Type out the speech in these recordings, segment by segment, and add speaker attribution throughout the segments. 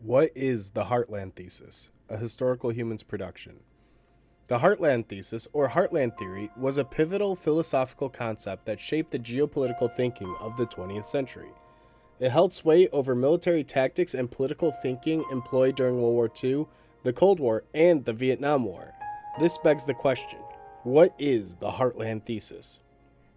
Speaker 1: What is the Heartland Thesis, a historical humans production? The Heartland Thesis, or Heartland Theory, was a pivotal philosophical concept that shaped the geopolitical thinking of the 20th century. It held sway over military tactics and political thinking employed during World War II, the Cold War, and the Vietnam War. This begs the question, what is the Heartland Thesis?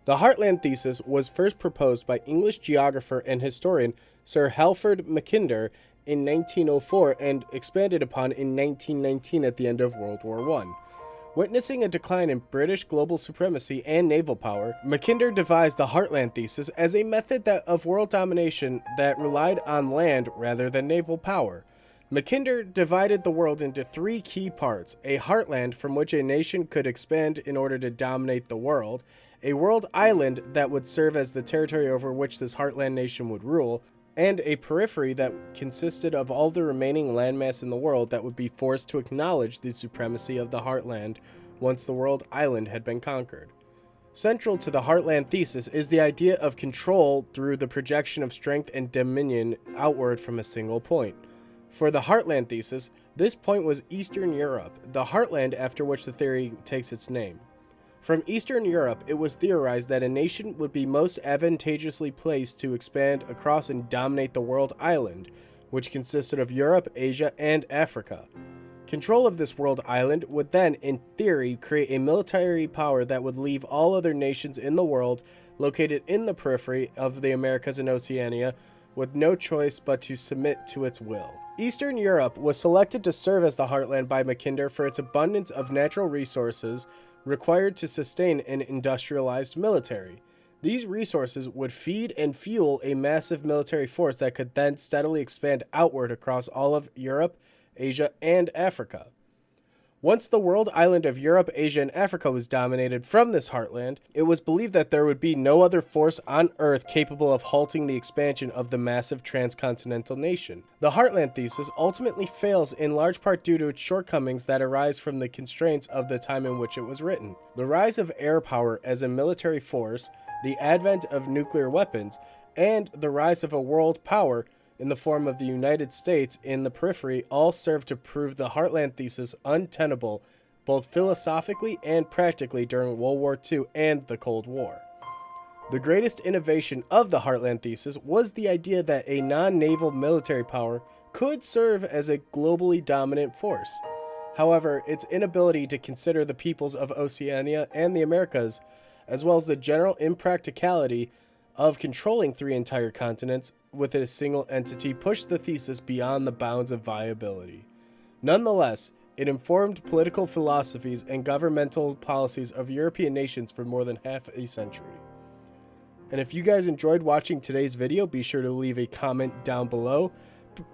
Speaker 1: The Heartland Thesis was first proposed by English geographer and historian Sir Halford Mackinder in 1904 and expanded upon in 1919 at the end of World War I. Witnessing a decline in British global supremacy and naval power, Mackinder devised the Heartland Thesis as a method of world domination that relied on land rather than naval power. Mackinder divided the world into three key parts: a heartland from which a nation could expand in order to dominate the world, a world island that would serve as the territory over which this heartland nation would rule, and a periphery that consisted of all the remaining landmass in the world that would be forced to acknowledge the supremacy of the heartland once the world island had been conquered. Central to the Heartland Thesis is the idea of control through the projection of strength and dominion outward from a single point. For the Heartland Thesis, this point was Eastern Europe, the heartland after which the theory takes its name. From Eastern Europe, it was theorized that a nation would be most advantageously placed to expand across and dominate the world island, which consisted of Europe, Asia, and Africa. Control of this world island would then, in theory, create a military power that would leave all other nations in the world located in the periphery of the Americas and Oceania with no choice but to submit to its will. Eastern Europe was selected to serve as the heartland by Mackinder for its abundance of natural resources required to sustain an industrialized military. These resources would feed and fuel a massive military force that could then steadily expand outward across all of Europe, Asia, and Africa. Once the world island of Europe, Asia, and Africa was dominated from this heartland, it was believed that there would be no other force on Earth capable of halting the expansion of the massive transcontinental nation. The Heartland Thesis ultimately fails in large part due to its shortcomings that arise from the constraints of the time in which it was written. The rise of air power as a military force, the advent of nuclear weapons, and the rise of a world power in the form of the United States in the periphery all serve to prove the Heartland Thesis untenable both philosophically and practically during World War II and the Cold War. The greatest innovation of the Heartland Thesis was the idea that a non-naval military power could serve as a globally dominant force. However, its inability to consider the peoples of Oceania and the Americas, as well as the general impracticality of controlling three entire continents with a single entity, pushed the thesis beyond the bounds of viability. Nonetheless, it informed political philosophies and governmental policies of European nations for more than half a century. And if you guys enjoyed watching today's video, be sure to leave a comment down below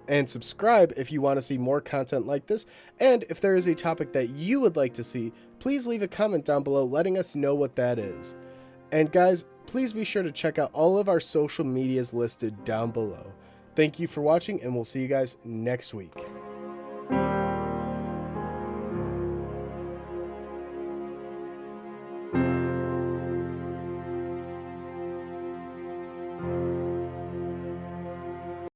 Speaker 1: and subscribe if you want to see more content like this. And if there is a topic that you would like to see, please leave a comment down below letting us know what that is. And guys, please be sure to check out all of our social medias listed down below. Thank you for watching, and we'll see you guys next week.